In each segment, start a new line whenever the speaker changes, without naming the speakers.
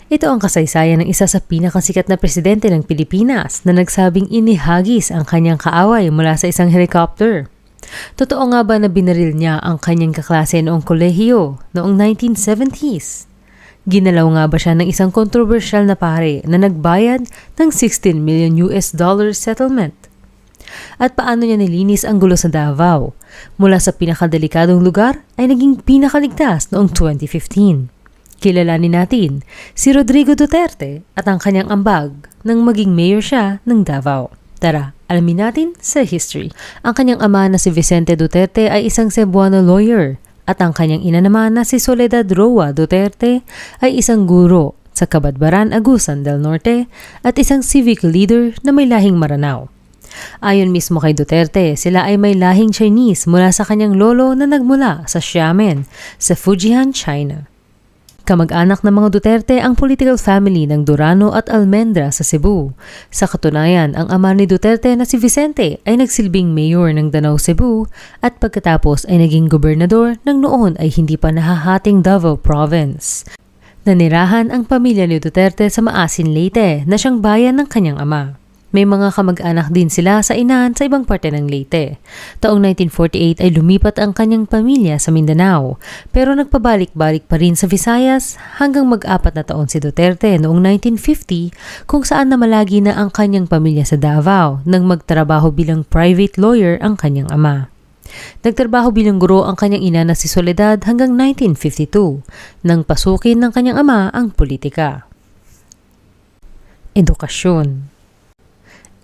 Ito ang kasaysayan ng isa sa pinakasikat na presidente ng Pilipinas na nagsabing inihagis ang kanyang kaaway mula sa isang helicopter. Totoo nga ba na binaril niya ang kanyang kaklase noong kolehiyo noong 1970s? Ginalaw nga ba siya ng isang kontrobersyal na pare na nagbayad ng $16 million settlement? At paano niya nilinis ang gulo sa Davao? Mula sa pinakadelikadong lugar ay naging pinakaligtas noong 2015. Kilalanin natin si Rodrigo Duterte at ang kanyang ambag nang maging mayor siya ng Davao. Tara, alamin natin sa history. Ang kanyang ama na si Vicente Duterte ay isang Cebuano lawyer at ang kanyang ina naman na si Soledad Roa Duterte ay isang guro sa Cabadbaran, Agusan del Norte at isang civic leader na may lahing Maranao. Ayon mismo kay Duterte, sila ay may lahing Chinese mula sa kanyang lolo na nagmula sa Xiamen sa Fujian, China. Kamag-anak ng mga Duterte ang political family ng Durano at Almendra sa Cebu. Sa katunayan, ang ama ni Duterte na si Vicente ay nagsilbing mayor ng Danao, Cebu at pagkatapos ay naging gobernador ng noon ay hindi pa nahahating Davao Province. Nanirahan ang pamilya ni Duterte sa Maasin, Leyte na siyang bayan ng kanyang ama. May mga kamag-anak din sila sa Inan sa ibang parte ng Leyte. Taong 1948 ay lumipat ang kanyang pamilya sa Mindanao, pero nagpabalik-balik pa rin sa Visayas hanggang mag-4 na taon si Duterte noong 1950 kung saan namalagi na ang kanyang pamilya sa Davao nang magtrabaho bilang private lawyer ang kanyang ama. Nagtrabaho bilang guro ang kanyang ina na si Soledad hanggang 1952 nang pasukin ng kanyang ama ang politika. Edukasyon.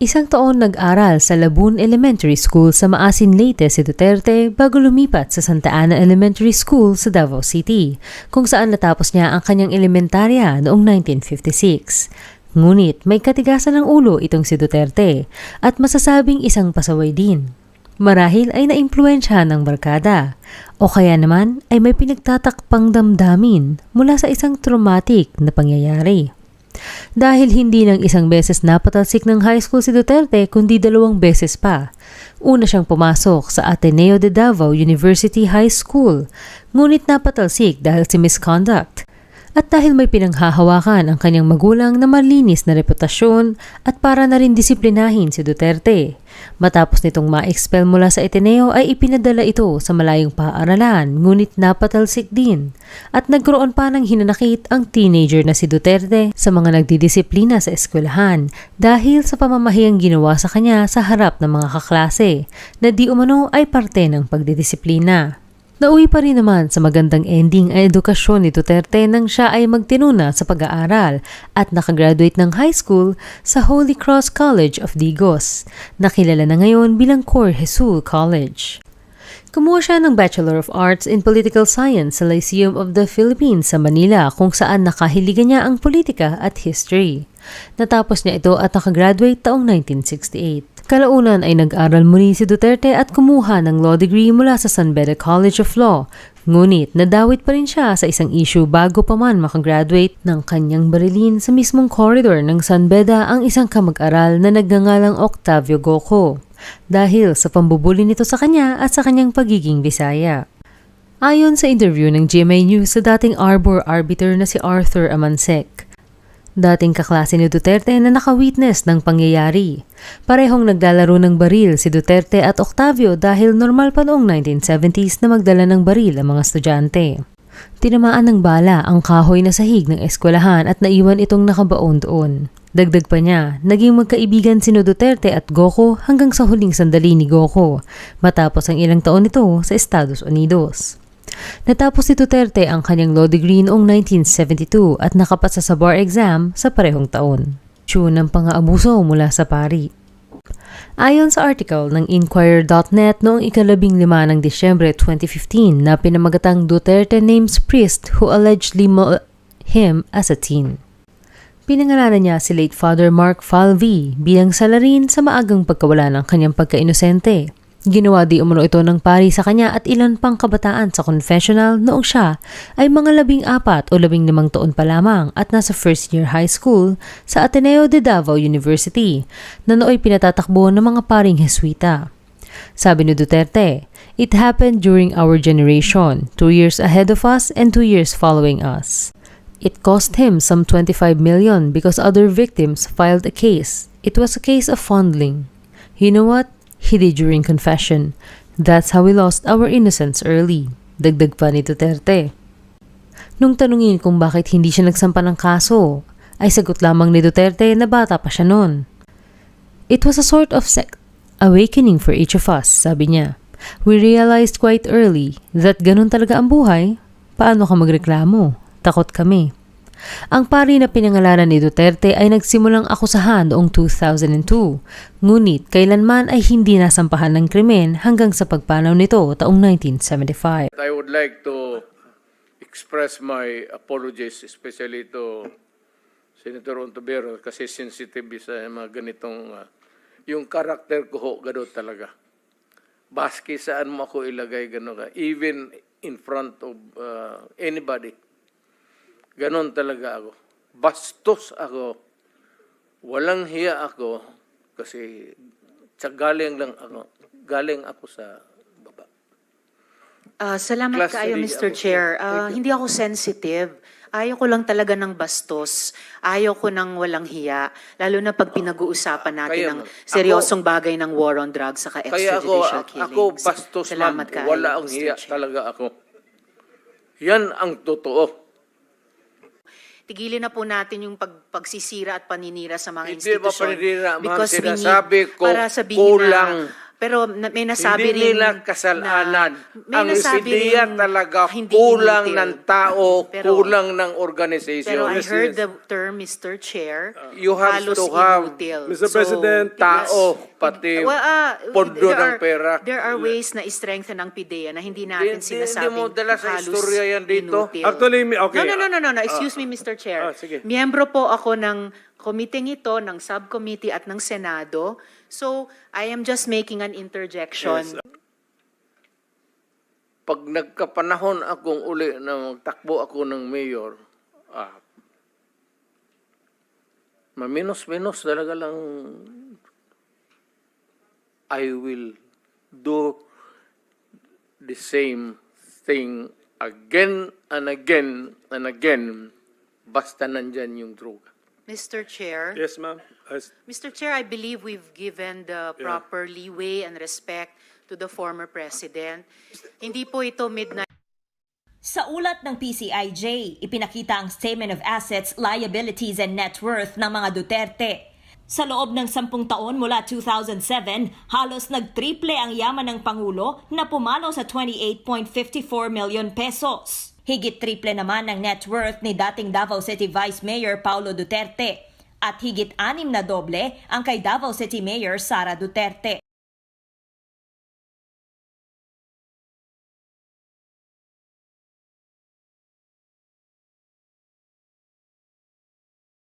Isang taon nag-aral sa Labun Elementary School sa Maasin, Leyte si Duterte bago lumipat sa Santa Ana Elementary School sa Davao City, kung saan natapos niya ang kanyang elementarya noong 1956. Ngunit may katigasan ng ulo itong si Duterte at masasabing isang pasaway din. Marahil ay naimpluwensyahan ng barkada o kaya naman ay may pinagtatakpang damdamin mula sa isang traumatic na pangyayari. Dahil hindi lang isang beses napatalsik ng high school si Duterte kundi 2 beses pa. Una siyang pumasok sa Ateneo de Davao University High School, ngunit napatalsik dahil sa misconduct. At dahil may pinanghahawakan ang kanyang magulang na malinis na reputasyon at para na rin disiplinahin si Duterte. Matapos nitong ma-expel mula sa Ateneo ay ipinadala ito sa malayong paaralan ngunit napatalsik din. At nagkaroon pa ng hinanakit ang teenager na si Duterte sa mga nagdidisiplina sa eskwelahan dahil sa pamamahiyang ginawa sa kanya sa harap ng mga kaklase na di umano ay parte ng pagdidisiplina. Nauwi pa rin naman sa magandang ending ang edukasyon ni Duterte nang siya ay magtinuna sa pag-aaral at nakagraduate ng high school sa Holy Cross College of Digos, na kilala na ngayon bilang Cor Jesus College. Kumuha siya ng Bachelor of Arts in Political Science sa Lyceum of the Philippines sa Manila kung saan nakahiligan niya ang politika at history. Natapos niya ito at nakagraduate taong 1968. Kalaunan ay nag-aral muli si Duterte at kumuha ng law degree mula sa San Beda College of Law. Ngunit nadawit pa rin siya sa isang issue bago pa man makagraduate ng kanyang barilin sa mismong corridor ng San Beda ang isang kamag-aral na nagngangalang Octavio Goco dahil sa pambubuli nito sa kanya at sa kanyang pagiging Bisaya. Ayon sa interview ng GMA News sa dating Arbor Arbiter na si Arthur Amansek, dating kaklase ni Duterte na naka-witness ng pangyayari. Parehong naglalaro ng baril si Duterte at Octavio dahil normal pa noong 1970s na magdala ng baril ang mga estudyante. Tinamaan ng bala ang kahoy na sahig ng eskwelahan at naiwan itong nakabaon doon. Dagdag pa niya, naging magkaibigan sino Duterte at Goco hanggang sa huling sandali ni Goco matapos ang ilang taon nito sa Estados Unidos. Natapos si Duterte ang kanyang law degree noong 1972 at nakapasa sa bar exam sa parehong taon. Tune ng pang-aabuso mula sa pari. Ayon sa article ng Inquirer.net noong 15 ng Disyembre 2015 na pinamagatang Duterte names priest who allegedly mauled him as a teen. Pinangalanan niya si late Father Mark Falvey bilang salarin sa maagang pagkawala ng kanyang pagka-inosente. Ginawa di umano ito ng pari sa kanya at ilan pang kabataan sa confessional noong siya ay mga 14 o 15 taon pa lamang at nasa first year high school sa Ateneo de Davao University na nooy pinatatakbo ng mga paring Jesuita. Sabi ni Duterte, "It happened during our generation, 2 years ahead of us and 2 years following us." It cost him some 25 million because other victims filed a case. It was a case of fondling. You know what? He did during confession. That's how we lost our innocence early. Dagdag pa ni Duterte. Nung tanungin kung bakit hindi siya nagsampa ng kaso, ay sagot lamang ni Duterte na bata pa siya noon. It was a sort of awakening for each of us, sabi niya. We realized quite early that ganun talaga ang buhay. Paano ka magreklamo? Takot kami. Ang pari na pinangalanan ni Duterte ay nagsimulang akusahan noong 2002, ngunit kailanman ay hindi nasampahan ng krimen hanggang sa pagpanaw nito taong 1975.
I would like to express my apologies, especially to Senator Ontiveros, kasi sensitive sa mga ganitong, yung karakter ko ho, gano'n talaga. Baski saan mo ako ilagay, gano'n ka, even in front of anybody. Ganon talaga ako. Bastos ako. Walang hiya ako kasi galing ako sa baba.
Salamat
Class
kaayo,
three
Mr.
ako,
Chair.
thank you.
Hindi ako sensitive. Ayaw ko lang talaga ng bastos. Ayaw ko ng walang hiya. Lalo na pag pinag-uusapan natin
Kaya,
ng
ma'am,
seryosong bagay ng war on drugs saka
Kaya
extrajudicial killings.
ako bastos, ma'am.
Salamat kaayo,
Wala ang
Mr.
hiya
Chair.
talaga ako. Yan ang totoo.
Tigilin na po natin yung pagsisira at paninira sa mga
Hindi ba
institusyon.
paninira, ma'am?
Because we need-
Sinasabi ko,
para sabihin
kulang.
pero may nasabi
Hindi
rin
nila kasalanan.
may
Ang
nasabi
ideya
rin
talaga
hindi
kulang
inutil.
ng tao,
Pero-
kulang ng organization.
Pero I
Yes,
heard
yes.
the term, Mr. Chair,
You have
halos
to have,
inutil.
Mr. President,
tao, pati pondo ng pera.
There are ways na i-strengthen ang PIDEA na hindi natin
Hindi
sinasabing
mo dala sa
halos
istorya yan dito.
inutil.
Actually, okay.
No. Excuse me, Mr. Chair.
Sige.
Miyembro po ako ng committee ito, ng subcommittee at ng Senado. So, I am just making an interjection.
Pag nagkapanahon akong uli na magtakbo ako ng mayor, maminos-minos talaga lang, I will do the same thing again and again and again, basta nandyan yung droga.
Mr. Chair.
Yes, ma'am.
Mr. Chair, I believe we've given the proper leeway and respect to the former president. Hindi po ito midnight.
Sa ulat ng PCIJ, ipinakita ang Statement of Assets, Liabilities and Net Worth ng mga Duterte. Sa loob ng 10 taon mula 2007, halos nagtriple ang yaman ng Pangulo na pumalo sa 28.54 million pesos. Higit triple naman ang net worth ni dating Davao City Vice Mayor Paulo Duterte at higit 6 na doble ang kay Davao City Mayor Sara Duterte.